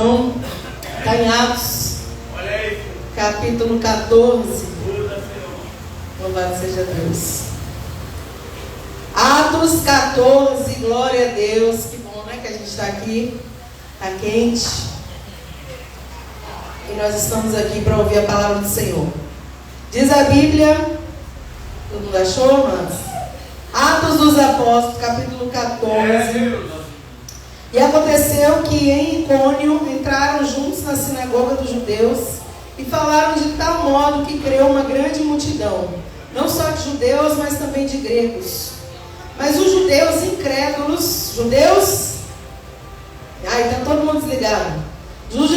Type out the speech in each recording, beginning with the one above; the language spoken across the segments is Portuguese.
Então, está em Atos, capítulo 14. Louvado seja Deus. Atos 14, glória a Deus. Que bom, né, que a gente está aqui. Está quente. E nós estamos aqui para ouvir a palavra do Senhor. Diz a Bíblia, todo mundo achou, mas Atos dos Apóstolos, capítulo 14. E aconteceu que em Icônio entraram juntos na sinagoga dos judeus e falaram de tal modo que creu uma grande multidão, não só de judeus, mas também de gregos. Mas os judeus incrédulos, está todo mundo desligado. Os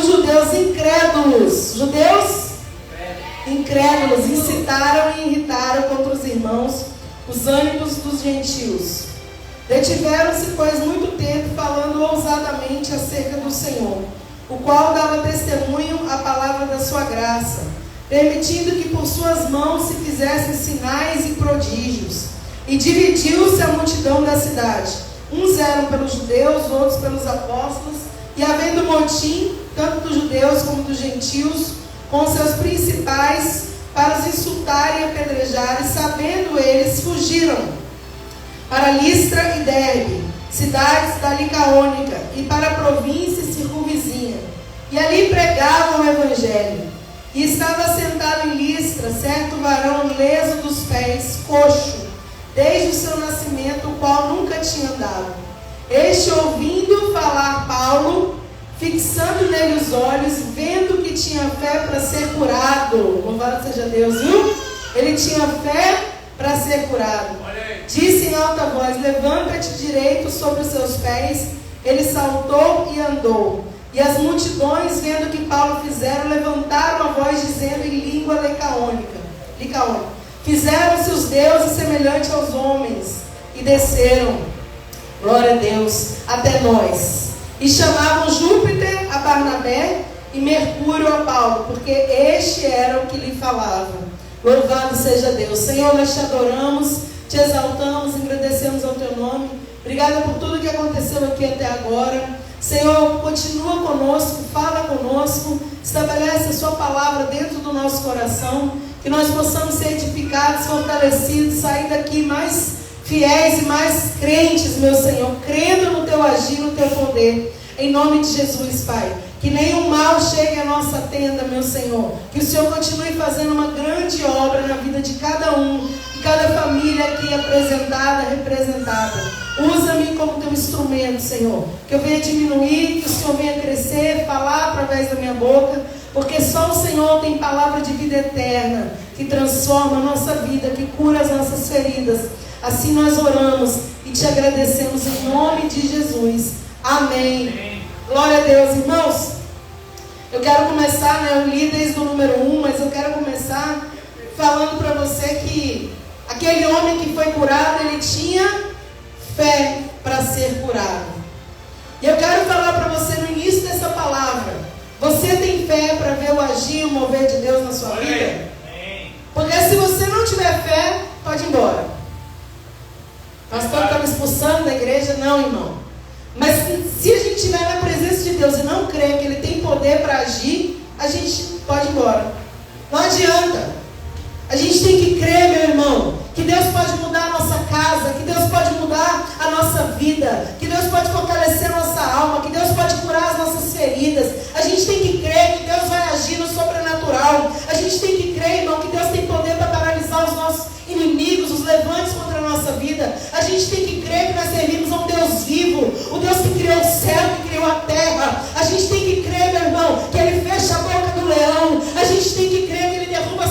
judeus incrédulos incitaram e irritaram contra os irmãos os ânimos dos gentios. Detiveram-se, pois, muito tempo falando ousadamente acerca do Senhor, o qual dava testemunho à palavra da sua graça, permitindo que por suas mãos se fizessem sinais e prodígios. E dividiu-se a multidão da cidade. Uns eram pelos judeus, outros pelos apóstolos, e havendo motim, tanto dos judeus como dos gentios, com seus principais, para os insultarem e apedrejarem, sabendo eles, fugiram para Listra e Derbe, cidades da Licaônica, e para a província circunvizinha. E ali pregavam o evangelho. E estava sentado em Listra certo varão leso dos pés, coxo, desde o seu nascimento, o qual nunca tinha andado. Este, ouvindo falar Paulo, fixando nele os olhos, vendo que tinha fé para ser curado. Louvado seja Deus, viu? Ele tinha fé para ser curado. Disse em alta voz: levanta-te direito sobre os seus pés. Ele saltou e andou. E as multidões, vendo o que Paulo fizera, levantaram a voz, dizendo em língua licaônica: fizeram-se os deuses semelhantes aos homens, e desceram, glória a Deus, até nós. E chamavam Júpiter a Barnabé e Mercúrio a Paulo, porque este era o que lhe falava. Louvado seja Deus. Senhor, nós te adoramos, te exaltamos, agradecemos ao teu nome. Obrigada por tudo que aconteceu aqui até agora. Senhor, continua conosco, fala conosco, estabelece a sua palavra dentro do nosso coração, que nós possamos ser edificados, fortalecidos, sair daqui mais fiéis e mais crentes, meu Senhor, crendo no teu agir, no teu poder, em nome de Jesus, Pai. Que nenhum mal chegue à nossa tenda, meu Senhor. Que o Senhor continue fazendo uma grande obra na vida de cada um, de cada família aqui apresentada, representada. Usa-me como teu instrumento, Senhor. Que eu venha diminuir, que o Senhor venha crescer, falar através da minha boca, porque só o Senhor tem palavra de vida eterna, que transforma a nossa vida, que cura as nossas feridas. Assim nós oramos e te agradecemos em nome de Jesus. Amém. Glória a Deus, irmãos. Eu quero começar, eu li desde o número 1, mas eu quero começar falando para você que aquele homem que foi curado, ele tinha fé para ser curado. E eu quero falar para você no início dessa palavra: você tem fé para ver o agir, o mover de Deus na sua vida? Porque se você não tiver fé, pode ir embora. Pastor, está me expulsando da igreja? Não, irmão. Mas se a gente estiver na presença de Deus e não crer que Ele tem poder para agir, a gente pode ir embora. Não adianta. A gente tem que crer, meu irmão, que Deus pode mudar a nossa casa, que Deus pode mudar a nossa vida, que Deus pode fortalecer a nossa alma, que Deus pode curar as nossas feridas. A gente tem que crer que Deus vai agir no sobrenatural. A gente tem que crer, irmão, que Deus tem poder para paralisar os nossos inimigos, os levantes contra a nossa vida. A gente tem que crer que nós servimos a um Deus vivo, o Deus que criou o céu, que criou a terra. A gente tem que crer, meu irmão, que Ele fecha a boca do leão. A gente tem que crer que Ele derruba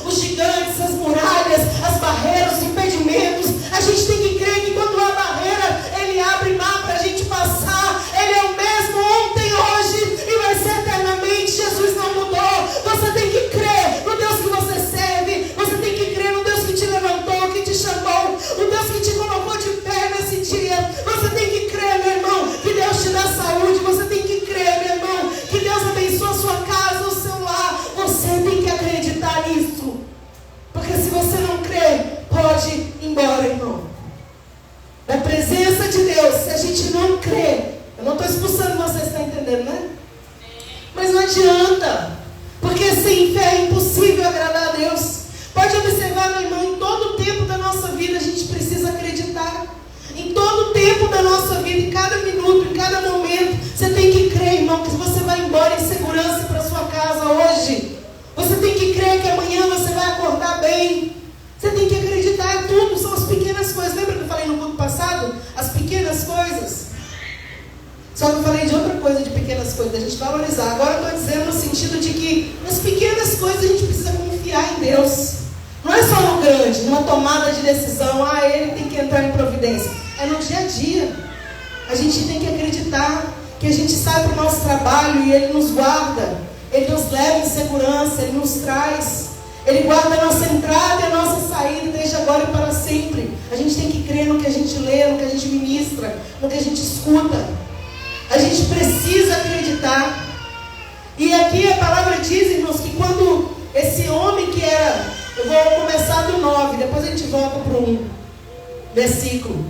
os gigantes, as muralhas, as barreiras, os impedimentos. A gente tem que crer que quando há barreira, Ele abre mar para a gente passar. Ele é o mesmo ontem, hoje e vai ser eternamente. Jesus não mudou. Você tem que crer no Deus que você serve. Você tem que crer no Deus que te levantou, que te chamou, o Deus que te colocou de pé nesse dia. Você tem que crer, meu irmão, que Deus te dá saúde. Você tem que crer, meu irmão, que Deus abençoa a sua casa, o seu lar. Você tem que acreditar nisso. Porque se você não crer, pode ir embora, irmão. vida, em cada minuto, em cada momento. Você tem que crer, irmão, que você vai embora em segurança para sua casa hoje. Você tem que crer que amanhã você vai acordar bem. Você tem que acreditar em tudo, são as pequenas coisas. Lembra que eu falei no culto passado? As pequenas coisas. Só que eu falei de outra coisa, de pequenas coisas, a gente valorizar. Agora eu estou dizendo no sentido de que nas pequenas coisas a gente precisa confiar em Deus. Não é só no grande, numa tomada de decisão, ele tem que entrar em providência. É no dia a dia. A gente tem que acreditar que a gente sai para o nosso trabalho e Ele nos guarda. Ele nos leva em segurança, Ele nos traz. Ele guarda a nossa entrada e a nossa saída desde agora e para sempre. A gente tem que crer no que a gente lê, no que a gente ministra, no que a gente escuta. A gente precisa acreditar. E aqui a palavra diz, irmãos, que quando esse homem que era... Eu vou começar do 9, depois a gente volta para o 1 versículo.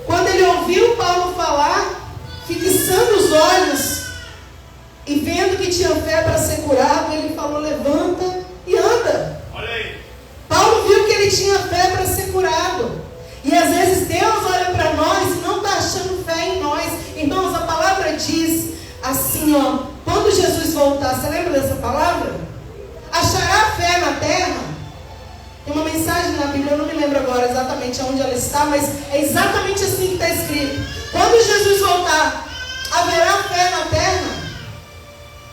Quando ele ouviu Paulo falar, fixando os olhos e vendo que tinha fé para ser curado, ele falou: levanta e anda. Olha aí. Paulo viu que ele tinha fé para ser curado. E às vezes Deus olha para nós e não está achando fé em nós. Irmãos, a palavra diz assim, quando Jesus voltar, você lembra dessa palavra? Achará fé na terra? Tem uma mensagem na Bíblia, eu não me lembro agora exatamente onde ela está, mas é exatamente assim que está escrito. Quando Jesus voltar, haverá fé na terra?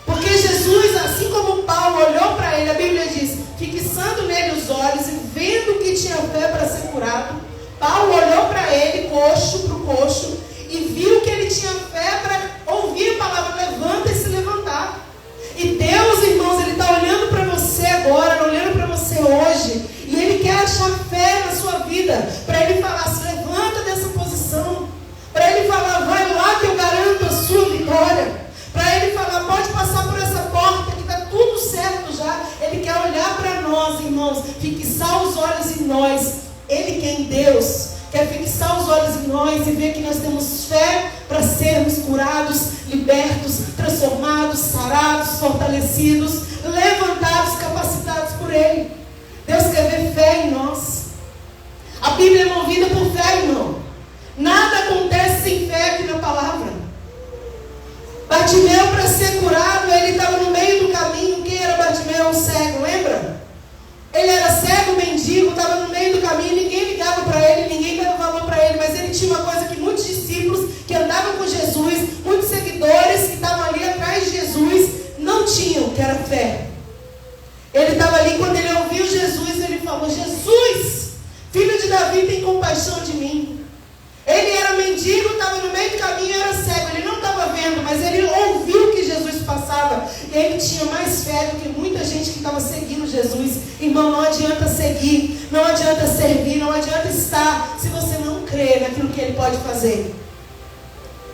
Porque Jesus, assim como Paulo olhou para ele, a Bíblia diz, fixando nele os olhos e vendo que tinha fé para ser curado, Paulo olhou para ele, coxo para o coxo, e viu que ele tinha fé para ouvir a palavra levanta e se levantar. E Deus, irmãos, Ele está olhando para você agora, olhando para você hoje, e Ele quer achar fé na sua vida, para Ele falar, se levanta dessa posição, para Ele falar, vai lá que eu garanto a sua vitória, para Ele falar, pode passar por essa porta que está tudo certo já. Ele quer olhar para nós, irmãos, fixar os olhos em nós. Ele que é em Deus quer fixar os olhos em nós e ver que nós temos fé para sermos curados, libertos, transformados, sarados, fortalecidos, levantados, capacitados por Ele. Deus quer ver fé em nós. A Bíblia é movida por fé, irmão. Nada acontece sem fé aqui na palavra. Bartimeu, para ser curado, ele estava no meio do caminho. Quem era Bartimeu? O cego, lembra? Ele era cego, mendigo, estava no meio do caminho, ninguém ligava para ele, ninguém dava valor para ele, mas ele tinha uma coisa que muitos discípulos que andavam com Jesus, muitos seguidores que estavam ali atrás de Jesus, não tinham, que era fé. Ele estava ali, quando ele ouviu Jesus, ele falou: Jesus, filho de Davi, tem compaixão de mim. Ele era mendigo, estava no meio do caminho, era cego, ele não estava vendo, mas ele ouviu que Jesus passava, e ele tinha mais fé do que muita gente que estava seguindo Jesus. Irmão, não adianta seguir, não adianta servir, não adianta estar, se você não crê naquilo que Ele pode fazer.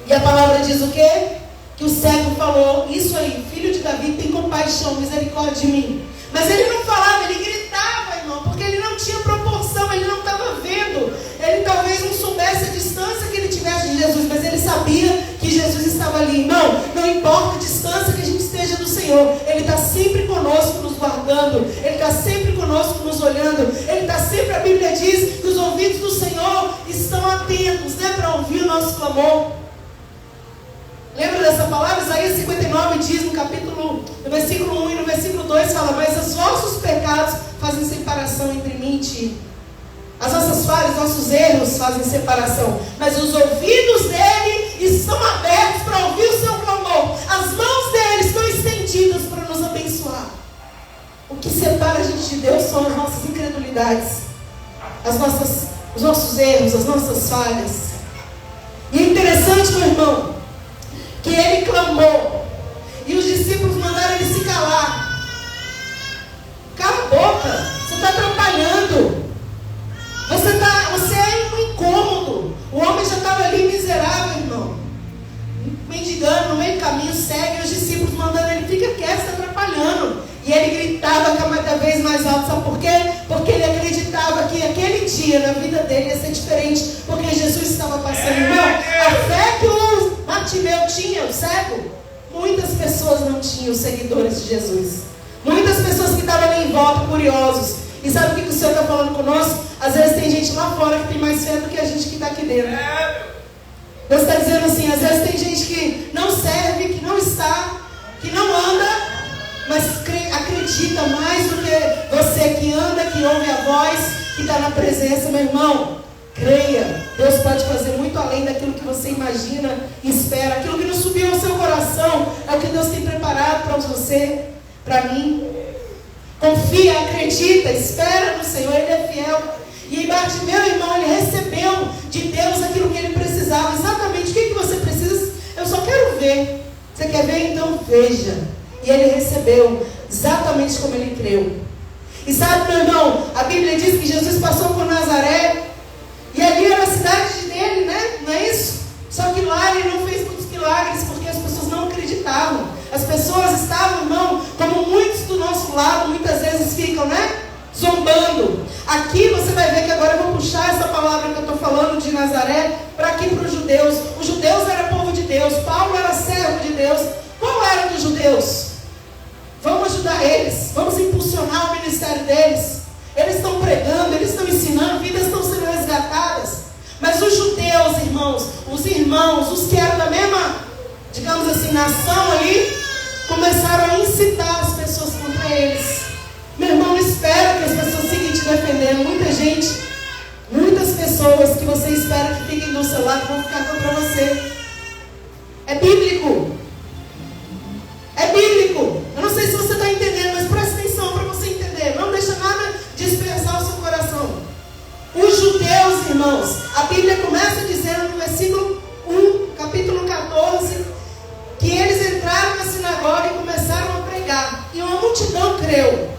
E a palavra diz o quê? Que o cego falou, isso aí, filho de Davi, tem compaixão, misericórdia de mim. Mas ele não falava, ele gritava, irmão, porque ele não tinha proporção, ele não estava vendo. Ele talvez não soubesse a distância que ele tivesse de Jesus, mas ele sabia que Jesus estava ali. Irmão, não importa a distância que a gente esteja do Senhor, Ele está sempre conosco, nos guardando. Ele está sempre conosco, nos olhando. Ele está sempre, a Bíblia diz, que os ouvidos do Senhor estão atentos, para ouvir o nosso clamor. Lembra dessa palavra? Isaías 59 diz no versículo 1 e no versículo 2 fala: mas os vossos pecados fazem separação entre mim e ti. As nossas falhas, nossos erros fazem separação, mas os ouvidos dele estão abertos para ouvir o seu clamor. As mãos dele estão estendidas para nos abençoar. O que separa a gente de Deus são as nossas incredulidades, os nossos erros, as nossas falhas. E é interessante, meu irmão, que ele clamou e os discípulos mandaram ele se calar. Cala a boca, você está atrapalhando. Você é um incômodo. O homem já estava ali miserável, irmão, mendigando no meio do caminho, cego, e os discípulos mandando ele: fica quieto, está atrapalhando. E ele gritava cada vez mais alto. Sabe por quê? Porque ele acreditava que aquele dia na vida dele ia ser diferente, porque Jesus estava passando. Irmão, a fé que o Bartimeu tinha, o cego, muitas pessoas não tinham, seguidores de Jesus. Muitas pessoas que estavam ali em volta, curiosos. E sabe o que o Senhor está falando conosco? Às vezes tem gente lá fora que tem mais fé do que a gente que está aqui dentro. Deus está dizendo assim, às vezes tem gente que não serve, que não está, que não anda, mas acredita mais do que você que anda, que ouve a voz, que está na presença, meu irmão. Creia, Deus pode fazer muito além daquilo que você imagina e espera. Aquilo que não subiu ao seu coração é o que Deus tem preparado para você, para mim. Confia, acredita, espera no Senhor, Ele é fiel. E Bartimeu, irmão, ele recebeu de Deus aquilo que ele precisava. Exatamente o que você precisa? Eu só quero ver. Você quer ver? Então veja. E ele recebeu exatamente como ele creu. E sabe, meu irmão, a Bíblia diz que Jesus passou por Nazaré. E ali era a cidade dele, né? Não é isso? Só que lá ele não fez muitos milagres, porque as pessoas não acreditavam. As pessoas estavam, irmão, como muitos do nosso lado, muitas vezes ficam, né? Zombando. Aqui você vai ver que agora eu vou puxar essa palavra que eu estou falando de Nazaré para aqui para os judeus. Os judeus eram povo de Deus. Paulo era servo de Deus. Qual era dos judeus? Vamos ajudar eles. Vamos impulsionar o ministério deles. Eles estão pregando, eles estão ensinando, vidas estão sendo resgatadas. Mas os judeus, irmãos, os que eram da mesma, digamos assim, nação ali, começaram a incitar as pessoas contra eles. Meu irmão, não espera que as pessoas fiquem te defendendo. Muita gente, muitas pessoas que você espera que fiquem do seu lado vão ficar contra você. É bíblico. É bíblico. Eu não sei se você está entendendo, mas presta atenção para você entender. Não deixa nada dispersar o seu coração. Os judeus, irmãos, a Bíblia começa dizendo no versículo 1, capítulo 14, que eles entraram na sinagoga e começaram a pregar. E uma multidão creu.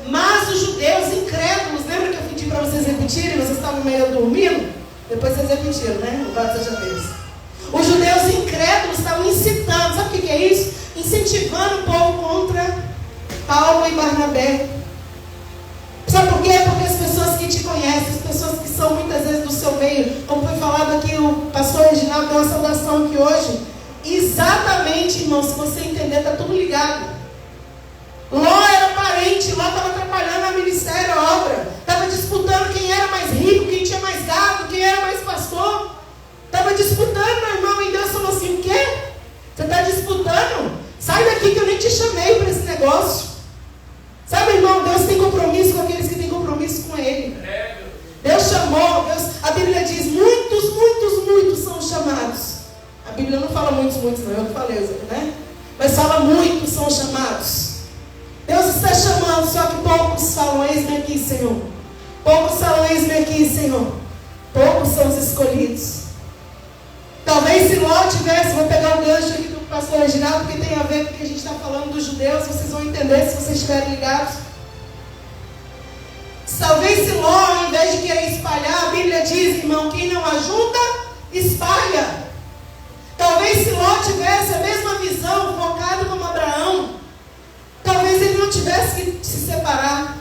Mas os judeus incrédulos, lembra que eu pedi para vocês repetirem? Vocês estavam meio dormindo? Depois vocês repetiram, né? Louvado seja Deus. Os judeus incrédulos estavam incitando, sabe o que é isso? Incentivando o povo contra Paulo e Barnabé. Sabe por quê? Porque as pessoas que te conhecem, as pessoas que são muitas vezes do seu meio, como foi falado aqui, o pastor Reginaldo deu uma saudação aqui hoje. Exatamente, irmão, se você entender, está tudo ligado. Ló era parente, Ló estava atrapalhando a ministério, a obra. Estava disputando quem era mais rico, quem tinha mais gado, quem era mais pastor. Estava disputando, meu irmão, e Deus falou assim, o quê? Você está disputando? Sai daqui que eu nem te chamei para esse negócio. Sabe, irmão, Deus tem compromisso com aqueles que têm compromisso com Ele. Deus chamou, a Bíblia diz, muitos são chamados. A Bíblia não fala muitos, não, eu que falei, né? Mas fala muitos são chamados. Deus está chamando, só que poucos falam, eis-me aqui, Senhor. Poucos falam, eis-me aqui, Senhor. Poucos são os escolhidos. Talvez se Ló tivesse, vou pegar o gancho aqui do pastor Reginaldo, porque tem a ver com o que a gente está falando dos judeus, vocês vão entender se vocês estiverem ligados. Talvez se Ló, ao invés de querer espalhar, a Bíblia diz, irmão, quem não ajuda, espalha. Talvez se Ló tivesse a mesma visão, focado como Abraão, talvez ele não tivesse que se separar.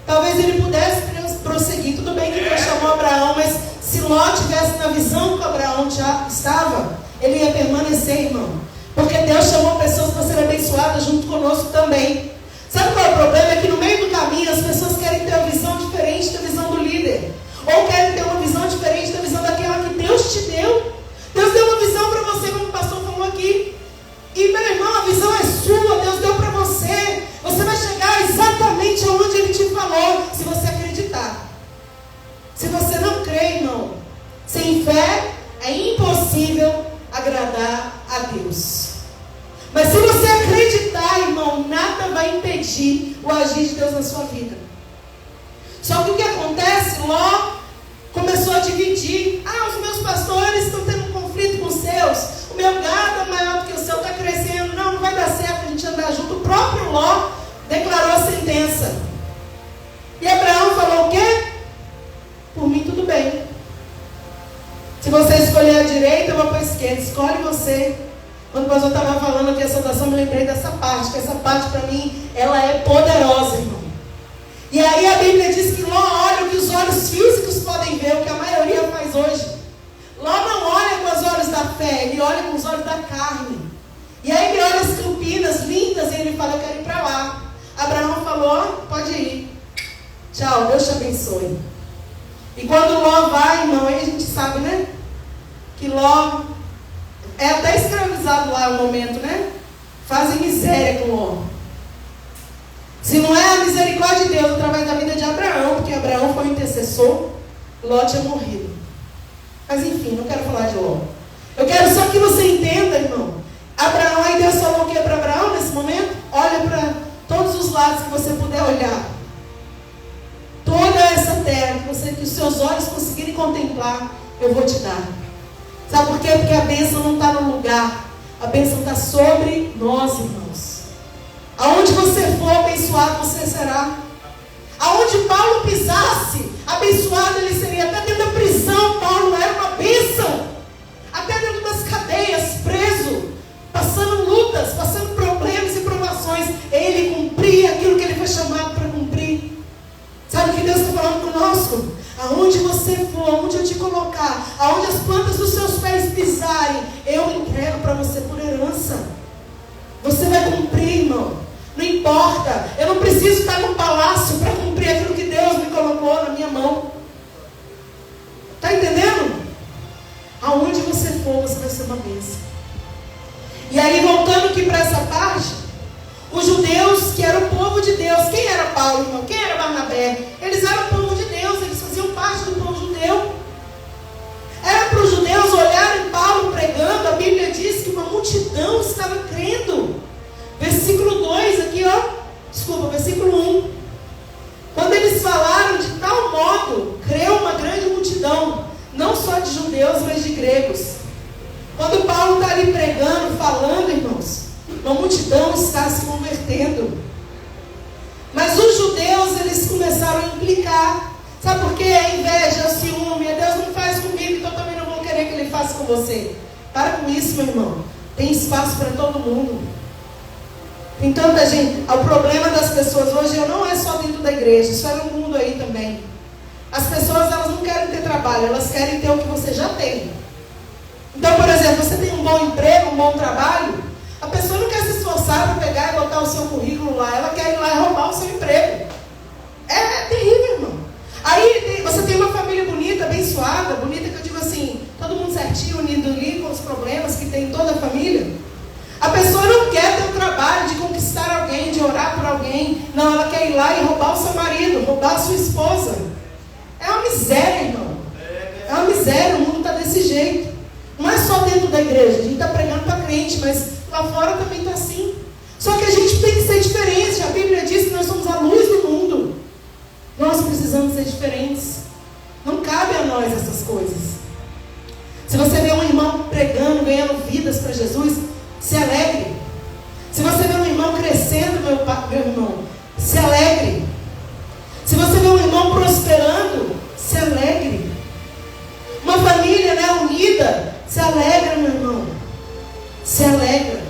Talvez ele pudesse prosseguir. Tudo bem que Deus chamou Abraão, mas se Ló tivesse na visão que Abraão já estava, ele ia permanecer, irmão. Porque Deus chamou pessoas para serem abençoadas junto conosco também. Sabe qual é o problema? É que no meio do caminho as pessoas querem ter uma visão diferente da visão do líder. Ou querem ter uma visão diferente da visão daquela que Deus te deu. Deus deu uma visão para você, como o pastor falou aqui. E, meu irmão, a visão é sua, Deus deu para você. Você vai chegar exatamente aonde Ele te falou, se você acreditar. Se você não crê, irmão, sem fé é impossível agradar a Deus. Mas se você acreditar, irmão, nada vai impedir o agir de Deus na sua vida. Só que o que acontece? Ló começou a dividir. Os meus pastores estão tendo um conflito com os seus. O meu gado é maior do que o seu, está crescendo. Não vai dar certo a gente andar junto. O próprio Ló declarou a sentença. E Abraão falou o quê? Por mim tudo bem. Se você escolher a direita, eu vou para a esquerda. Escolhe você. Quando o pastor estava falando aqui a saudação, eu me lembrei dessa parte. Que essa parte para mim, ela é poderosa, irmão. E aí a Bíblia diz que Ló olha o que os olhos físicos podem ver, o que a maioria faz hoje. Ló não olha com os olhos da fé, ele olha com os olhos da carne. E aí ele olha as campinas lindas e ele fala, eu quero ir para lá. Abraão falou, pode ir. Tchau, Deus te abençoe. E quando Ló vai, irmão, aí a gente sabe, né? que Ló é até escravizado lá no momento, né? Fazem miséria com Ló. Se não é a misericórdia de Deus através da vida de Abraão, porque Abraão foi o intercessor, Ló tinha morrido. Mas enfim, não quero falar de Ló. Eu quero só que você entenda, irmão. Abraão, aí Deus falou o que para Abraão nesse momento? Olha para todos os lados que você puder olhar. Toda essa terra que os seus olhos conseguirem contemplar, eu vou te dar. Sabe por quê? Porque a bênção não está no lugar. A bênção está sobre nós, irmãos. Aonde você for abençoado, você será. Aonde Paulo pisasse, abençoado ele seria. Até dentro da prisão, Paulo era uma bênção. Até dentro das cadeias, preso, passando lutas, passando problemas e provações, ele cumpria aquilo que ele foi chamado para cumprir. Sabe o que Deus está falando conosco? Aonde você for, aonde eu te colocar, aonde as plantas dos seus pés pisarem, eu entrego para você por herança. Você vai cumprir, irmão. Não importa, eu não preciso estar no palácio para cumprir aquilo que Deus me colocou na minha mão. Está entendendo? Aonde você for, você vai ser uma bênção. E aí, voltando aqui para essa parte, os judeus, que eram o povo de Deus, quem era Paulo, irmão? Quem era Barnabé? Eles eram o povo de Deus, eles faziam parte do povo judeu. Era para os judeus olharem Paulo pregando, a Bíblia diz que uma multidão estava crendo. Versículo 2 aqui, versículo 1. Quando eles falaram de tal modo, creu uma grande multidão, não só de judeus, mas de gregos. Quando Paulo está ali pregando, falando, irmãos, uma multidão está se convertendo. Mas os judeus, eles começaram a implicar. Sabe por quê? A inveja, o ciúme. Deus não faz comigo, então também não vou querer que Ele faça com você. Para com isso, meu irmão. Tem espaço para todo mundo. Tem tanta gente. O problema das pessoas hoje não é só dentro da igreja. Isso é no mundo aí também. As pessoas, elas não querem ter trabalho. Elas querem ter o que você já tem. Então, por exemplo, você tem um bom emprego, um bom trabalho. A pessoa não quer se esforçar para pegar e botar o seu currículo lá. Ela quer ir lá e roubar o seu emprego. É terrível, irmão. Aí você tem uma família bonita, abençoada. Bonita que eu digo assim, todo mundo certinho, unido ali com os problemas que tem em toda a família. A pessoa não quer ter o trabalho de conquistar alguém, de orar por alguém. Não, ela quer ir lá e roubar o seu marido, roubar a sua esposa. É uma miséria, irmão. É uma miséria, o mundo está desse jeito. Não é só dentro da igreja, a gente está pregando para crente, mas lá fora também está assim. Só que a gente tem que ser diferente. A Bíblia diz que nós somos a luz do mundo. Nós precisamos ser diferentes. Não cabe a nós essas coisas. Se você vê um irmão pregando, ganhando vidas para Jesus, se alegre. Se você vê um irmão crescendo, meu irmão, se alegre. Se você vê um irmão prosperando, se alegre. Uma família, unida, se alegra, meu irmão. Se alegra.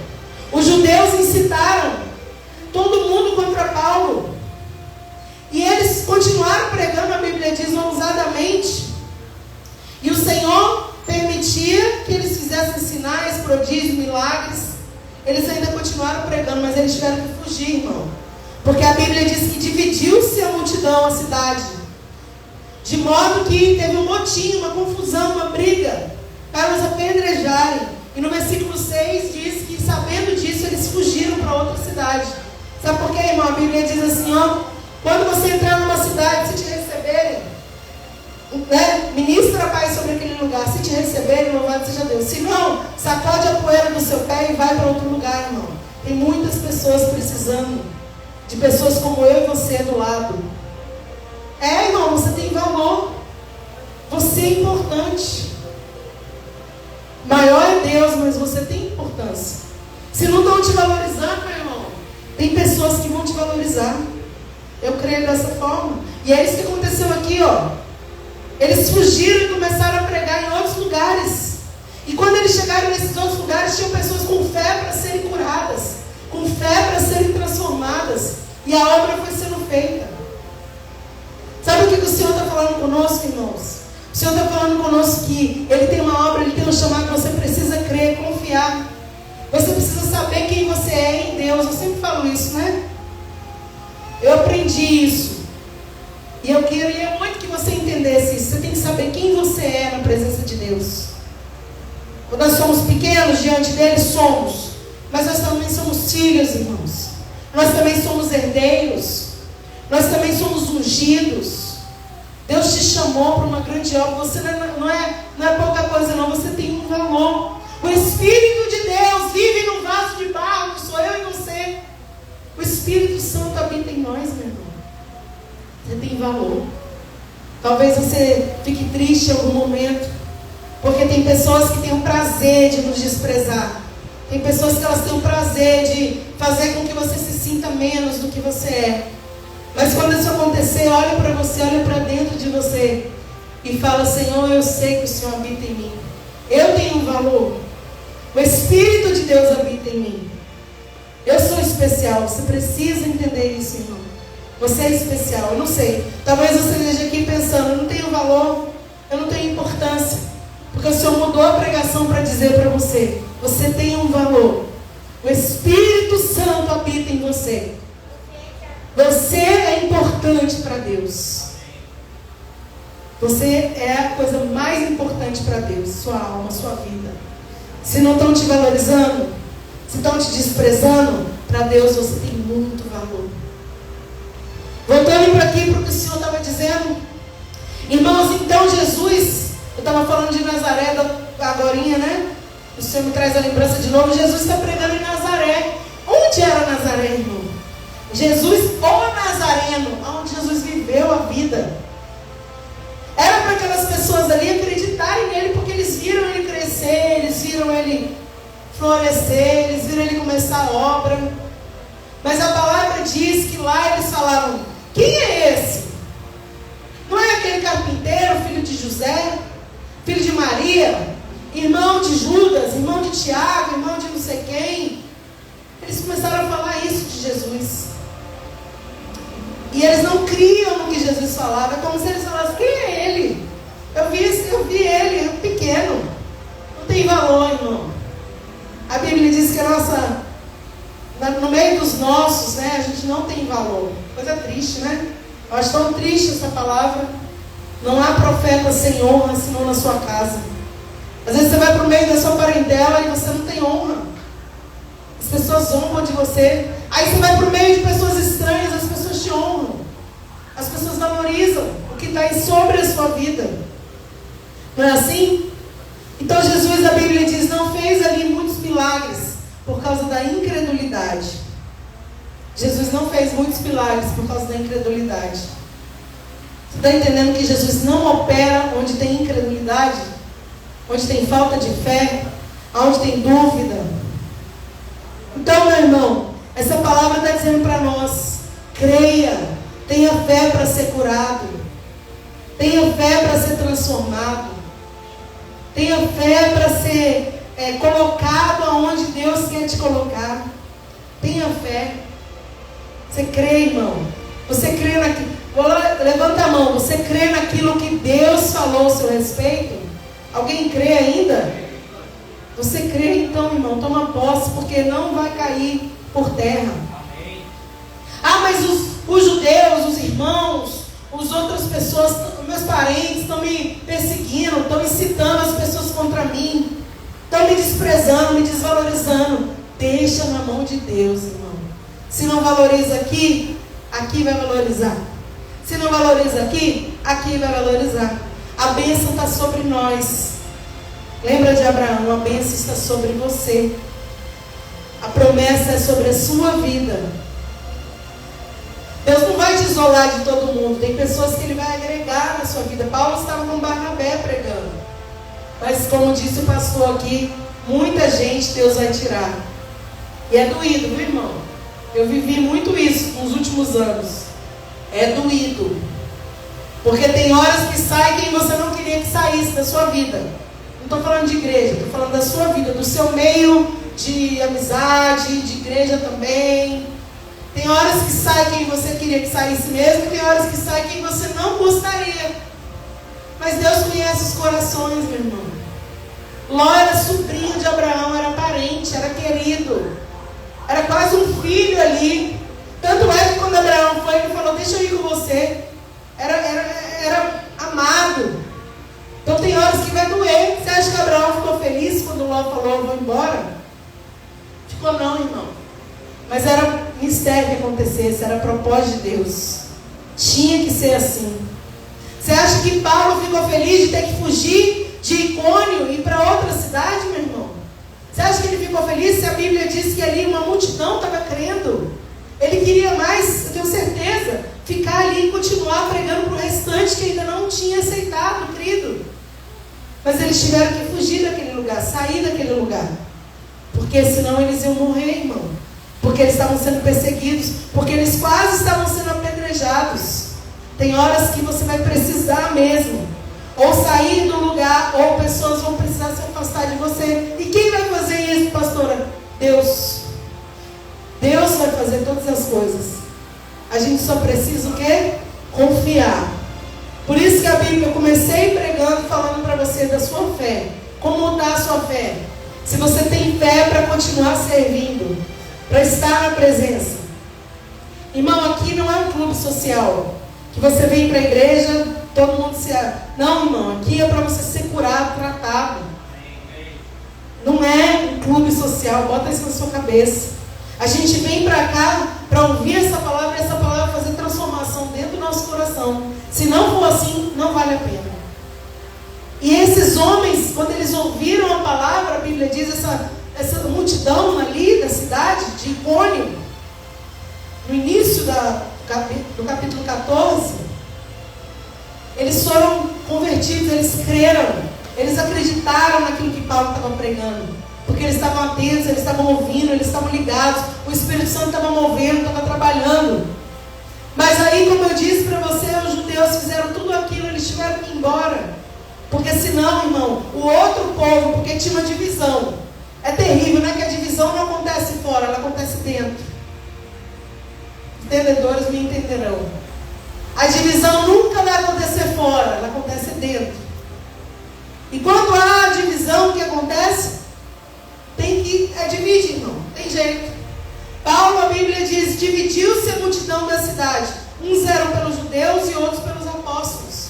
Os judeus incitaram todo mundo contra Paulo. E eles continuaram pregando, a Bíblia diz, ousadamente. E o Senhor permitia que eles fizessem sinais, prodígios, milagres. Eles ainda continuaram pregando, mas eles tiveram que fugir, irmão. Porque a Bíblia diz que dividiu-se a multidão, a cidade. De modo que teve um motim, uma confusão, uma briga, para os apedrejarem. E no versículo 6 diz que, sabendo disso, eles fugiram para outra cidade. Sabe por quê, irmão? A Bíblia diz assim, quando você entrar numa cidade, se te receberem, ministra a paz sobre aquele lugar. Se te receberem, louvado seja Deus. Se não, sacode a poeira do seu pé e vai para outro lugar, irmão. Tem muitas pessoas precisando de pessoas como eu e você do lado. Irmão, você tem valor. Você é importante. Maior é Deus, mas você tem importância. Se não estão te valorizando, meu irmão, tem pessoas que vão te valorizar. Eu creio dessa forma. E é isso que aconteceu aqui, Eles fugiram e começaram a pregar em outros lugares. E quando eles chegaram nesses outros lugares, tinham pessoas com fé para serem curadas, com fé para serem transformadas. E a obra foi sendo feita. Sabe o que o Senhor está falando conosco, irmãos? O Senhor está falando conosco que Ele tem uma obra, Ele tem um chamado, você precisa crer, confiar. Você precisa saber quem você é em Deus. Eu sempre falo isso, né? Eu aprendi isso. E eu queria muito que você entendesse isso. Você tem que saber quem você é na presença de Deus. Nós somos pequenos diante dele? Somos. Mas nós também somos filhos, irmãos. Nós também somos herdeiros. Nós também somos ungidos. Deus te chamou para uma grande obra. Você não é pouca coisa não. Você tem um valor. O Espírito de Deus vive no vaso de barro, que sou eu e você. O Espírito Santo habita em nós, meu irmão. Você tem valor. Talvez você fique triste em algum momento, porque tem pessoas que têm o prazer de nos desprezar. Tem pessoas que elas têm o prazer de fazer com que você se sinta menos do que você é. Mas quando isso acontecer, olha para você, olha para dentro de você e fala: Senhor, eu sei que o Senhor habita em mim. Eu tenho um valor. O Espírito de Deus habita em mim. Eu sou especial. Você precisa entender isso, irmão. Você é especial. Eu não sei. Talvez você esteja aqui pensando: eu não tenho valor, eu não tenho importância. Porque o Senhor mudou a pregação para dizer para você: você tem um valor. O Espírito Santo habita em você. Você é importante para Deus. Você é a coisa mais importante para Deus. Sua alma, sua vida. Se não estão te valorizando, se estão te desprezando, para Deus você tem muito valor. Voltando para aqui, para o que o Senhor estava dizendo. Irmãos, então Jesus, eu estava falando de Nazaré agorinha, né? O Senhor me traz a lembrança de novo. Jesus está pregando em Nazaré. Onde era Nazaré, irmão? Jesus, o Nazareno, onde Jesus viveu a vida. Era para aquelas pessoas ali acreditarem nele, porque eles viram ele crescer, eles viram ele florescer, eles viram ele começar a obra. Mas a palavra diz que lá eles falavam: quem é esse? Não é aquele carpinteiro, filho de José, filho de Maria, irmão de Judas, irmão de Tiago, irmão de não sei quem? Eles começaram a falar isso de Jesus. E eles não criam no que Jesus falava. É como se eles falassem: quem é ele? Eu vi ele pequeno. Não tem valor, irmão. A Bíblia diz que no meio dos nossos, né, a gente não tem valor. Coisa triste, né? Eu acho tão triste essa palavra. Não há profeta sem honra, senão na sua casa. Às vezes você vai para o meio da sua parentela e você não tem honra. As pessoas zombam de você. Aí você vai para o meio de pessoas estranhas, as pessoas te honram. As pessoas valorizam o que está sobre a sua vida. Não é assim? Então Jesus, a Bíblia diz, não fez ali muitos milagres por causa da incredulidade. Jesus não fez muitos milagres por causa da incredulidade. Você está entendendo que Jesus não opera onde tem incredulidade? Onde tem falta de fé? Onde tem dúvida? Então, meu irmão, essa palavra está dizendo para nós: creia, tenha fé para ser curado, tenha fé para ser transformado, tenha fé para ser colocado aonde Deus quer te colocar. Tenha fé. Você crê, irmão? Você crê naquilo? Levanta a mão. Você crê naquilo que Deus falou a seu respeito? Alguém crê ainda? Você crê então, irmão? Toma posse, porque não vai cair por terra. Amém. Ah, mas os judeus, os irmãos, as outras pessoas, meus parentes estão me perseguindo, estão incitando as pessoas contra mim, estão me desprezando, me desvalorizando. Deixa na mão de Deus, irmão. Se não valoriza aqui, aqui vai valorizar. Se não valoriza aqui, aqui vai valorizar. A bênção está sobre nós. Lembra de Abraão? A bênção está sobre você. A promessa é sobre a sua vida. Deus não vai te isolar de todo mundo. Tem pessoas que Ele vai agregar na sua vida. Paulo estava com Barnabé pregando. Mas como disse o pastor aqui, muita gente Deus vai tirar. E é doído, viu, irmão? Eu vivi muito isso nos últimos anos. É doído. Porque tem horas que sai quem você não queria que saísse da sua vida. Não estou falando de igreja, estou falando da sua vida, do seu meio de amizade, de igreja também. Tem horas que sai quem você queria que saísse mesmo, e tem horas que sai quem você não gostaria. Mas Deus conhece os corações, meu irmão. Ló era sobrinho de Abraão, era parente, era querido. Era quase um filho ali. Tanto é que quando Abraão foi, ele falou: deixa eu ir com você. Era amado. Então tem horas que vai doer. Você acha que Abraão ficou feliz quando Ló Paulo falou, vou embora? Ficou não, irmão. Mas era mistério que acontecesse, era propósito de Deus. Tinha que ser assim. Você acha que Paulo ficou feliz de ter que fugir de Icônio e ir para outra cidade, meu irmão? Você acha que ele ficou feliz se a Bíblia diz que ali uma multidão estava crendo? Ele queria mais, eu tenho certeza, ficar ali e continuar pregando para o restante que ainda não tinha aceitado, querido. Mas eles tiveram que fugir daquele lugar, sair daquele lugar. Porque senão eles iam morrer, irmão. Porque eles estavam sendo perseguidos, porque eles quase estavam sendo apedrejados. Tem horas que você vai precisar mesmo, ou sair do lugar, ou pessoas vão precisar se afastar de você. E quem vai fazer isso, pastora? Deus. Deus vai fazer todas as coisas. A gente só precisa o quê? Confiar. Por isso que a Bíblia, eu comecei pregando, falando para você da sua fé. Como está a sua fé? Se você tem fé para continuar servindo, para estar na presença. Irmão, aqui não é um clube social, que você vem para a igreja, todo mundo se... Não, irmão, aqui é para você ser curado, tratado. Não é um clube social, bota isso na sua cabeça. A gente vem para cá para ouvir essa palavra e essa palavra fazer transformação dentro do nosso coração. Se não for assim, não vale a pena. E esses homens, quando eles ouviram a palavra, a Bíblia diz, essa multidão ali da cidade de Icônio, no início do capítulo 14, eles foram convertidos, eles creram, eles acreditaram naquilo que Paulo estava pregando. Porque eles estavam atentos, eles estavam ouvindo, eles estavam ligados, o Espírito Santo estava movendo, estava trabalhando. Mas aí, como eu disse para você, os judeus fizeram tudo aquilo, eles tiveram que ir embora. Porque senão, irmão, o outro povo, porque tinha uma divisão. É terrível, né? Que a divisão não acontece fora, ela acontece dentro. Entendedores me entenderão. A divisão nunca vai acontecer fora, ela acontece dentro. E quando há a divisão, o que acontece? Tem que dividir, irmão. Tem jeito. Paulo, a Bíblia diz, dividiu-se a multidão da cidade. Uns eram pelos judeus e outros pelos apóstolos.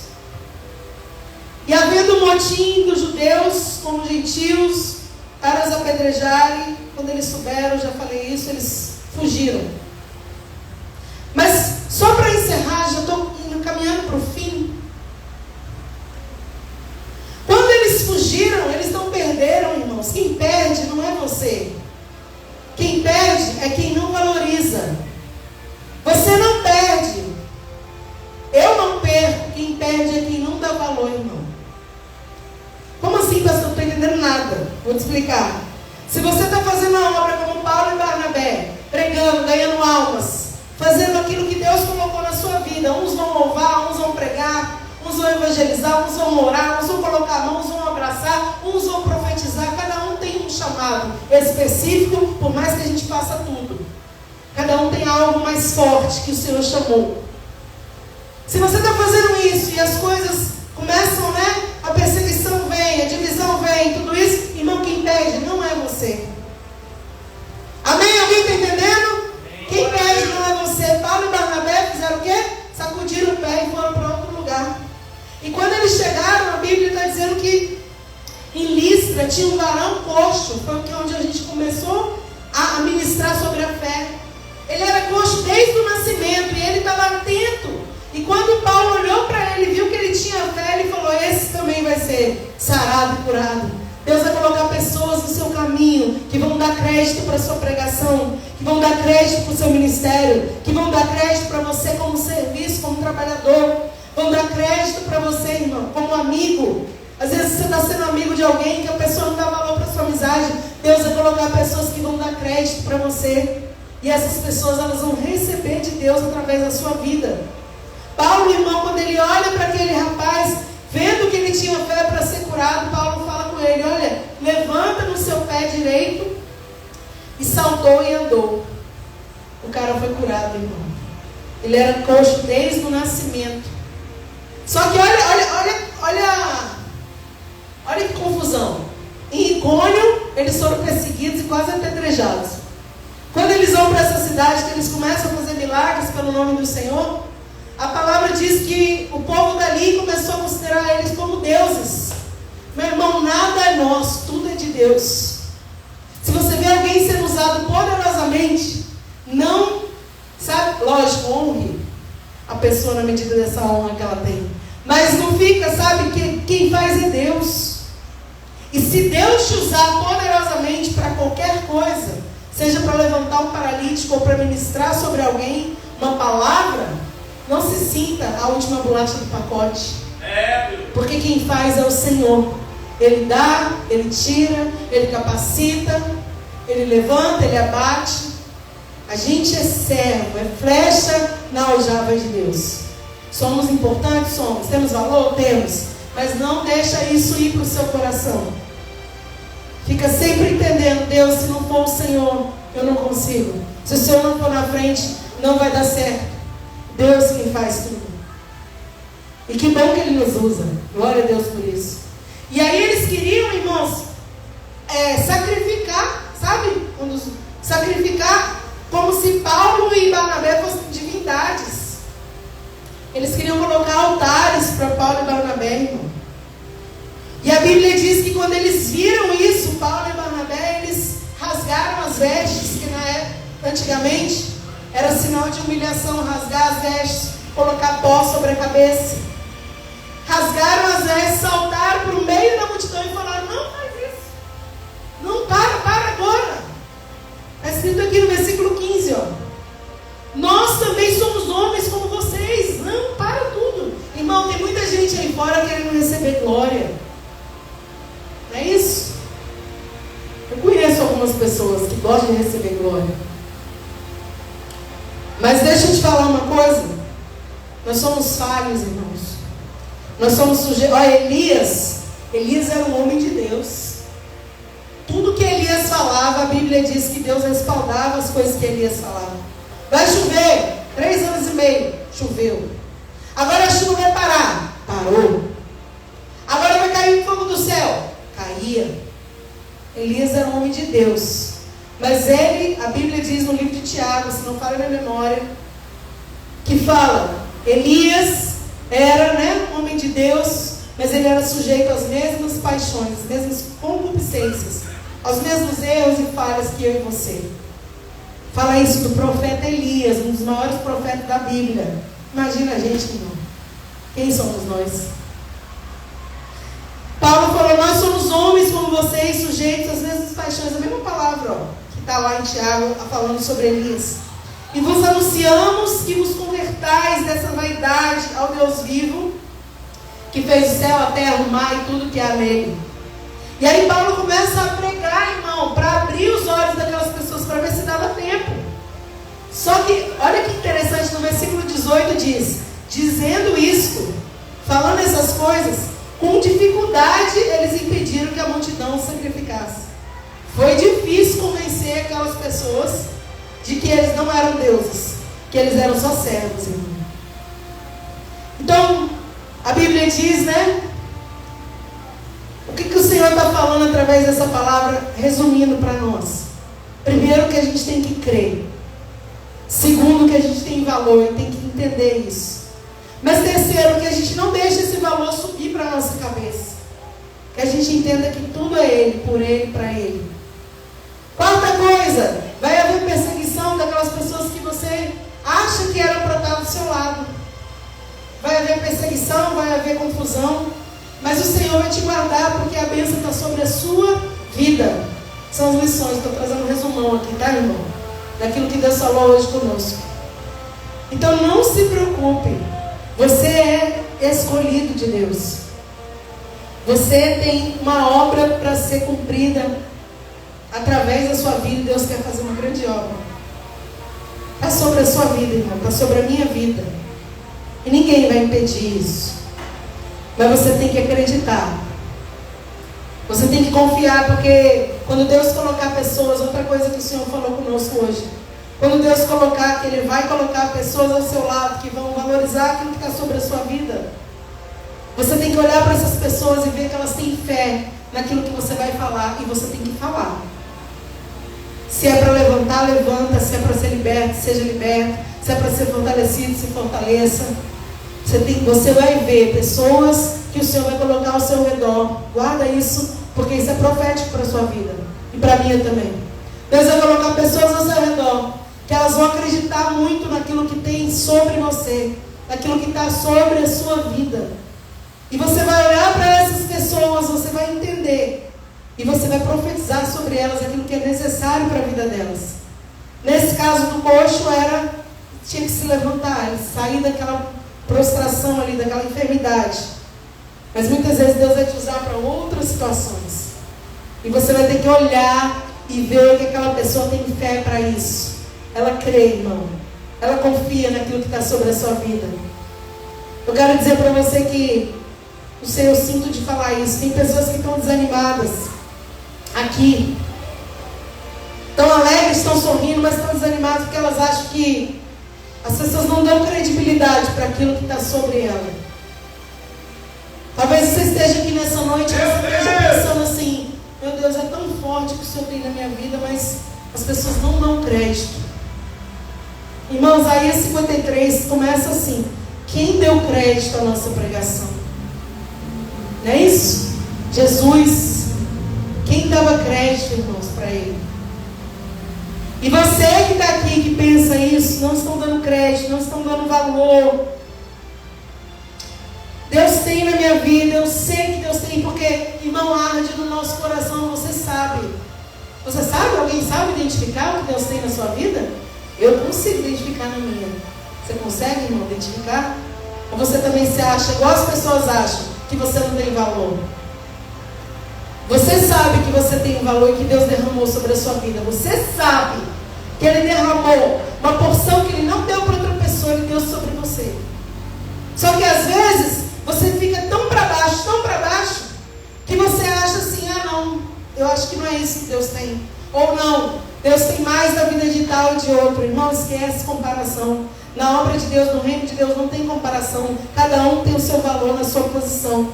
E havendo motim dos judeus com os gentios para os apedrejarem, quando eles souberam, já falei isso, eles fugiram. Mas, só para encerrar, já estou caminhando para o fim. Quando eles fugiram, eles não perderam, irmãos. Quem perde não é você. Quem perde é quem não valoriza. Você não perde. Eu não perco. Quem perde é quem não dá valor, irmão. Como assim, pastor? Não estou entendendo nada. Vou te explicar. Se você está fazendo uma obra como Paulo e Barnabé, pregando, ganhando almas, fazendo aquilo que Deus colocou na sua vida, uns vão louvar, uns vão pregar, uns vão evangelizar, uns vão orar, uns vão colocar a mão, uns vão abraçar, uns vão profetizar. Cada um tem um chamado específico, por mais que a gente faça tudo. Cada um tem algo mais forte que o Senhor chamou. Se você está fazendo isso e as coisas começam, né? A perseguição vem, a divisão vem, tudo isso, irmão, quem perde não é você. Amém? Alguém está entendendo? Quem perde não é você. Paulo e Barnabé fizeram o quê? Sacudiram o pé e foram para outro lugar. E quando eles chegaram, a Bíblia está dizendo que em Listra tinha um varão coxo. Foi onde a gente começou a ministrar sobre a fé. Ele era coxo desde o nascimento e ele estava atento. E quando Paulo olhou para ele, viu que ele tinha fé, ele falou, esse também vai ser sarado e curado. Deus vai colocar pessoas no seu caminho que vão dar crédito para a sua pregação, que vão dar crédito para o seu ministério, que vão dar crédito para você como serviço, como trabalhador, vão dar crédito para você, irmão, como amigo. Às vezes você está sendo amigo de alguém que a pessoa não dá valor para a sua amizade. Deus vai colocar pessoas que vão dar crédito para você. E essas pessoas, elas vão receber de Deus através da sua vida. Paulo, irmão, quando ele olha para aquele rapaz, vendo que ele tinha fé para ser curado, Paulo fala com ele, olha, levanta no seu pé direito, e saltou e andou. O cara foi curado, irmão. Ele era coxo desde o nascimento. Só que olha que confusão. Em Icônio, eles foram perseguidos e quase apedrejados. Quando eles vão para essa cidade, que eles começam a fazer milagres pelo nome do Senhor, a palavra diz que o povo dali começou a considerar eles como deuses. Meu irmão, nada é nosso, tudo é de Deus. Se você vê alguém sendo usado poderosamente, não, sabe, lógico, honre a pessoa na medida dessa honra que ela tem. Mas não fica, sabe, que quem faz é Deus. E se Deus te usar poderosamente para qualquer coisa, seja para levantar um paralítico ou para ministrar sobre alguém uma palavra, não se sinta a última bolacha do pacote. Porque quem faz é o Senhor. Ele dá, Ele tira, Ele capacita, Ele levanta, Ele abate. A gente é servo, é flecha na aljava de Deus. Somos importantes? Somos. Temos valor? Temos. Mas não deixa isso ir para o seu coração. Fica sempre entendendo, Deus, se não for o Senhor, eu não consigo. Se o Senhor não for na frente, não vai dar certo. Deus quem faz tudo. E que bom que Ele nos usa. Glória a Deus por isso. E aí eles queriam, irmãos, sacrificar, sabe? Sacrificar como se Paulo e Barnabé fossem divindades. Eles queriam colocar altares para Paulo e Barnabé, irmão. E a Bíblia diz que quando eles viram isso, Paulo e Barnabé, eles rasgaram as vestes, que antigamente era sinal de humilhação, rasgar as vestes, colocar pó sobre a cabeça. Rasgaram as vestes, saltaram para o meio da multidão e falaram: não faz isso. Não, para agora. Está escrito aqui no versículo 15, ó. Nós também somos homens como vocês. Não, para tudo. Irmão, tem muita gente aí fora querendo receber glória. Não é isso? Eu conheço algumas pessoas que gostam de receber glória. Mas deixa eu te falar uma coisa. Nós somos falhos, irmãos. Nós somos sujeitos. Olha, Elias era um homem de Deus. Tudo que Elias falava, a Bíblia diz que Deus respaldava as coisas que Elias falava. Vai chover, 3 anos e meio, choveu. Agora a chuva vai parar, parou. Agora vai cair fogo do céu, caía. Elias era um homem de Deus. Mas ele, a Bíblia diz no livro de Tiago, se não falha na memória, que fala, Elias era, um homem de Deus, mas ele era sujeito às mesmas paixões, às mesmas concupiscências, aos mesmos erros e falhas que eu e você. Fala isso do profeta Elias, um dos maiores profetas da Bíblia. Imagina a gente, irmão. Quem somos nós? Paulo falou: nós somos homens como vocês, sujeitos às mesmas paixões. A mesma palavra, que está lá em Tiago, falando sobre Elias. E vos anunciamos que vos convertais dessa vaidade ao Deus vivo, que fez o céu, a terra, o mar e tudo que há nele. E aí Paulo começa a pregar, irmão, para abrir os olhos daquelas pessoas, para ver se dava tempo. Só que, olha que interessante, no versículo 18 diz: dizendo isto, falando essas coisas, com dificuldade eles impediram que a multidão sacrificasse. Foi difícil convencer aquelas pessoas de que eles não eram deuses, que eles eram só servos, irmão. Então, a Bíblia diz, o que o Senhor está falando através dessa palavra, resumindo para nós? Primeiro, que a gente tem que crer. Segundo, que a gente tem valor e tem que entender isso. Mas terceiro, que a gente não deixe esse valor subir para a nossa cabeça. Que a gente entenda que tudo é Ele, por Ele, para Ele. Quarta coisa, vai haver perseguição daquelas pessoas que você acha que eram para estar do seu lado. Vai haver perseguição, vai haver confusão. Mas o Senhor vai te guardar, porque a bênção está sobre a sua vida. São as lições, estou trazendo um resumão aqui, tá, irmão? Daquilo que Deus falou hoje conosco. Então não se preocupe. Você é escolhido de Deus. Você tem uma obra para ser cumprida através da sua vida. Deus quer fazer uma grande obra. Está sobre a sua vida, irmão. Está sobre a minha vida. E ninguém vai impedir isso. Mas você tem que acreditar. Você tem que confiar, porque quando Deus colocar pessoas, outra coisa que o Senhor falou conosco hoje, quando Deus colocar, que Ele vai colocar pessoas ao seu lado, que vão valorizar aquilo que está sobre a sua vida, você tem que olhar para essas pessoas e ver que elas têm fé naquilo que você vai falar, e você tem que falar. Se é para levantar, levanta. Se é para ser liberto, seja liberto. Se é para ser fortalecido, se fortaleça. Você vai ver pessoas que o Senhor vai colocar ao seu redor. Guarda isso, porque isso é profético para a sua vida. E para a minha também. Deus vai colocar pessoas ao seu redor, que elas vão acreditar muito naquilo que tem sobre você, naquilo que está sobre a sua vida. E você vai olhar para essas pessoas, você vai entender. E você vai profetizar sobre elas aquilo que é necessário para a vida delas. Nesse caso do coxo tinha que se levantar, sair daquela prostração ali, daquela enfermidade. Mas muitas vezes Deus vai te usar para outras situações. E você vai ter que olhar e ver que aquela pessoa tem fé para isso. Ela crê, irmão. Ela confia naquilo que está sobre a sua vida. Eu quero dizer para você que, não sei, eu sinto de falar isso. Tem pessoas que estão desanimadas aqui. Estão alegres, estão sorrindo, mas estão desanimadas porque elas acham que as pessoas não dão credibilidade para aquilo que está sobre ela. Talvez você esteja aqui nessa noite e você esteja pensando assim: meu Deus, é tão forte que o Senhor tem na minha vida, mas as pessoas não dão crédito. Irmãos, Isaías 53 começa assim: quem deu crédito à nossa pregação? Não é isso? Jesus. Quem dava crédito, irmãos, para Ele? E você que está aqui, que pensa isso, não estão dando crédito, não estão dando valor. Deus tem na minha vida, eu sei que Deus tem, porque, irmão, arde no nosso coração, você sabe. Você sabe? Alguém sabe identificar o que Deus tem na sua vida? Eu consigo identificar na minha. Você consegue, irmão, identificar? Ou você também se acha, igual as pessoas acham, que você não tem valor? Você sabe que você tem um valor e que Deus derramou sobre a sua vida. Você sabe que Ele derramou uma porção que Ele não deu para outra pessoa, Ele deu sobre você. Só que às vezes você fica tão para baixo, que você acha assim: ah não, eu acho que não é isso que Deus tem. Ou não, Deus tem mais da vida de tal e de outro. Irmão, esquece comparação. Na obra de Deus, no reino de Deus, não tem comparação. Cada um tem o seu valor na sua posição.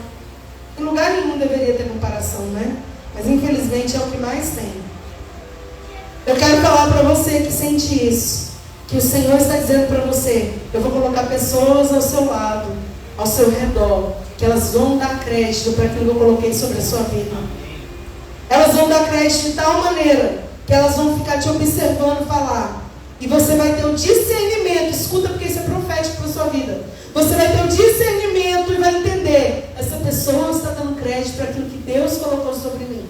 Em lugar nenhum deveria ter comparação, né? Mas infelizmente é o que mais tem. Eu quero falar para você que sente isso, que o Senhor está dizendo para você: eu vou colocar pessoas ao seu lado, ao seu redor, que elas vão dar crédito para aquilo que eu coloquei sobre a sua vida. Elas vão dar crédito de tal maneira que elas vão ficar te observando falar. E você vai ter o discernimento, escuta, porque isso é profético para a sua vida. Você vai ter o discernimento e vai entender: essa pessoa está dando crédito para aquilo que Deus colocou sobre mim.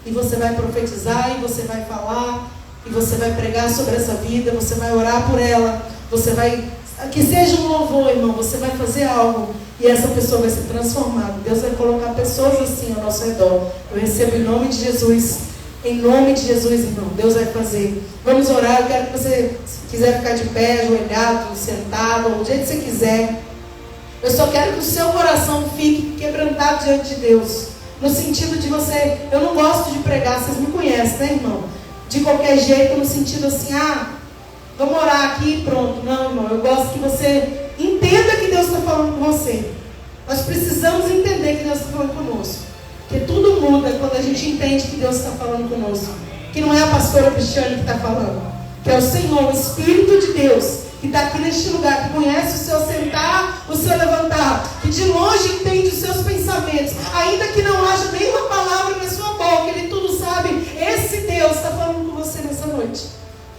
E você vai profetizar, e você vai falar, e você vai pregar sobre essa vida, você vai orar por ela, você vai, que seja um louvor, irmão, você vai fazer algo, e essa pessoa vai ser transformada. Deus vai colocar pessoas assim ao nosso redor. Eu recebo em nome de Jesus. Em nome de Jesus, irmão, Deus vai fazer. Vamos orar. Eu quero que você, se quiser ficar de pé, ajoelhado, sentado, ou do jeito que você quiser. Eu só quero que o seu coração fique quebrantado diante de Deus. No sentido de você, eu não gosto de pregar, vocês me conhecem, né, irmão? De qualquer jeito, no sentido assim: ah, vamos orar aqui e pronto. Não, irmão, eu gosto que você entenda que Deus está falando com você. Nós precisamos entender que Deus está falando conosco. Porque tudo muda quando a gente entende que Deus está falando conosco. Que não é a pastora Cristiane que está falando, que é o Senhor, o Espírito de Deus, que está aqui neste lugar, que conhece o seu sentar, o seu levantar, que de longe entende os seus pensamentos, ainda que não haja nenhuma palavra na sua boca, Ele tudo sabe. Esse Deus está falando com você nessa noite.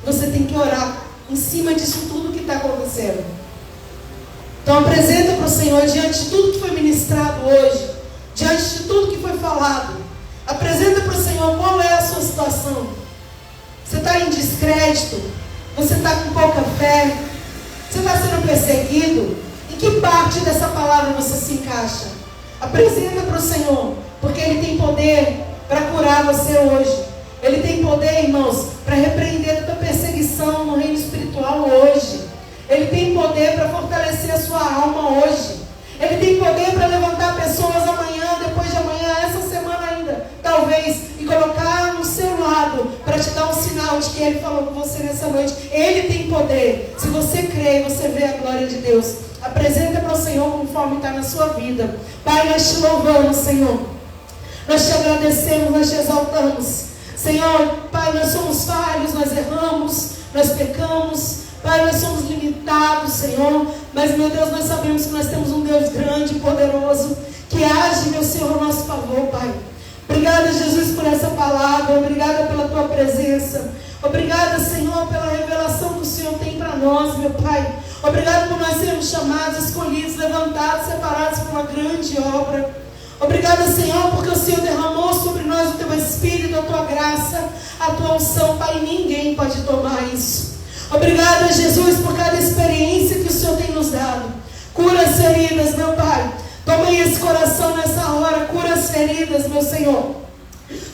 Você tem que orar em cima disso tudo que está acontecendo. Então apresenta para o Senhor, diante de tudo que foi ministrado hoje, diante de tudo que foi falado, apresenta para o Senhor qual é a sua situação. Você está em descrédito? Você está com pouca fé? Você está sendo perseguido? Em que parte dessa palavra você se encaixa? Apresenta para o Senhor, porque Ele tem poder para curar você hoje. Ele tem poder, irmãos, para repreender toda perseguição no reino espiritual hoje. Ele tem poder para fortalecer a sua alma hoje. Ele tem poder para levantar pessoas amanhã, depois de amanhã, essa semana ainda, talvez, e colocar no seu lado, para te dar um sinal de que Ele falou com você nessa noite. Ele tem poder. Se você crê, você vê a glória de Deus. Apresenta para o Senhor conforme está na sua vida. Pai, nós te louvamos, Senhor. Nós te agradecemos, nós te exaltamos. Senhor, Pai, nós somos falhos, nós erramos, nós pecamos. Pai, nós somos limitados, Senhor, mas, meu Deus, nós sabemos que nós temos um Deus grande e poderoso, que age, meu Senhor, ao nosso favor, Pai. Obrigada, Jesus, por essa palavra. Obrigada pela Tua presença. Obrigada, Senhor, pela revelação que o Senhor tem para nós, meu Pai. Obrigado por nós sermos chamados, escolhidos, levantados, separados para uma grande obra. Obrigada, Senhor, porque o Senhor derramou sobre nós o Teu Espírito, a Tua graça, a Tua unção, Pai. Ninguém pode tomar isso. Obrigada, Jesus, por cada experiência que o Senhor tem nos dado. Cura as feridas, meu Pai. Tomei esse coração nessa hora. Cura as feridas, meu Senhor.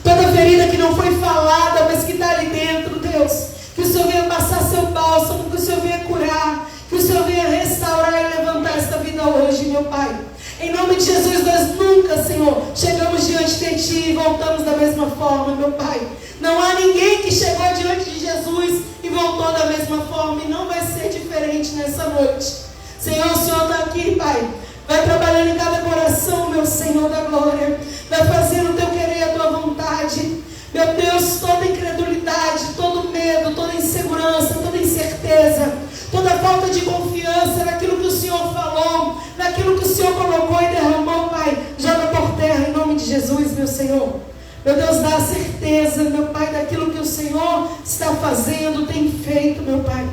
Toda ferida que não foi falada, mas que está ali dentro, Deus. Que o Senhor venha passar seu bálsamo, que o Senhor venha curar, que o Senhor venha restaurar e levantar esta vida hoje, meu Pai. Em nome de Jesus, nós nunca, Senhor, chegamos diante de Ti e voltamos da mesma forma, meu Pai. Não há ninguém que chegou diante de Jesus e voltou da mesma forma, e não vai ser diferente nessa noite. Senhor, o Senhor está aqui, Pai. Vai trabalhando em cada coração, meu Senhor da glória. Vai fazendo o Teu querer, a Tua vontade. Meu Deus, toda incredulidade, todo medo, toda insegurança, toda incerteza, toda falta de confiança naquilo que o Senhor falou, naquilo que o Senhor colocou e derramou, Pai, joga por terra em nome de Jesus, meu Senhor. Meu Deus, dá certeza, meu Pai, daquilo que o Senhor está fazendo, tem feito, meu Pai,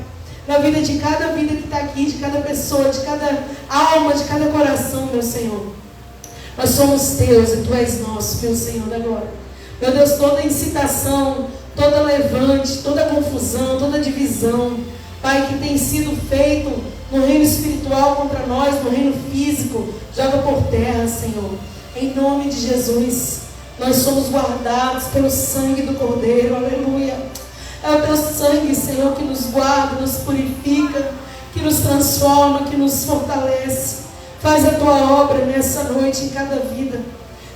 na vida de cada vida que está aqui, de cada pessoa, de cada alma, de cada coração, meu Senhor. Nós somos Teus e Tu és nosso, meu Senhor da glória. Meu Deus, toda incitação, toda levante, toda confusão, toda divisão, Pai, que tem sido feito no reino espiritual contra nós, no reino físico, joga por terra, Senhor. Em nome de Jesus, nós somos guardados pelo sangue do Cordeiro, aleluia. É o Teu sangue, Senhor, que nos guarda, nos purifica, que nos transforma, que nos fortalece. Faz a Tua obra nessa noite em cada vida.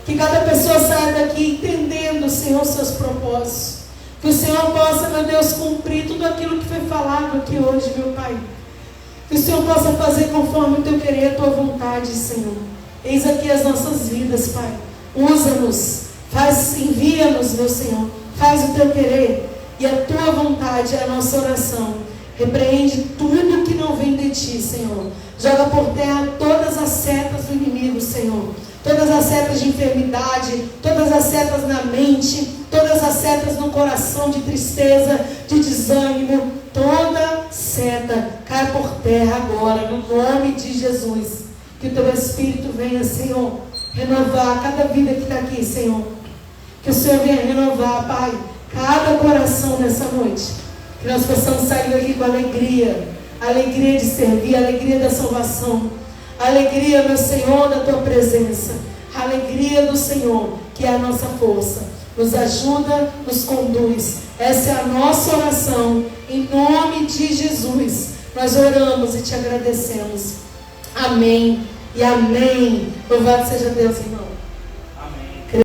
Que cada pessoa saia daqui entendendo, Senhor, os seus propósitos. Que o Senhor possa, meu Deus, cumprir tudo aquilo que foi falado aqui hoje, meu Pai. Que o Senhor possa fazer conforme o Teu querer, a Tua vontade, Senhor. Eis aqui as nossas vidas, Pai. Usa-nos, envia-nos, meu Senhor. Faz o Teu querer e a Tua vontade é a nossa oração. Repreende tudo que não vem de Ti, Senhor. Joga por terra todas as setas do inimigo, Senhor. Todas as setas de enfermidade, todas as setas na mente, todas as setas no coração de tristeza, de desânimo, toda seta cai por terra agora, no nome de Jesus. Que o Teu Espírito venha, Senhor, renovar cada vida que está aqui, Senhor. Que o Senhor venha renovar, Pai, cada coração nessa noite. Que nós possamos sair daqui com alegria, alegria de servir, alegria da salvação. Alegria, meu Senhor, da Tua presença. Alegria do Senhor, que é a nossa força. Nos ajuda, nos conduz. Essa é a nossa oração. Em nome de Jesus, nós oramos e Te agradecemos. Amém e amém. Louvado seja Deus, irmão.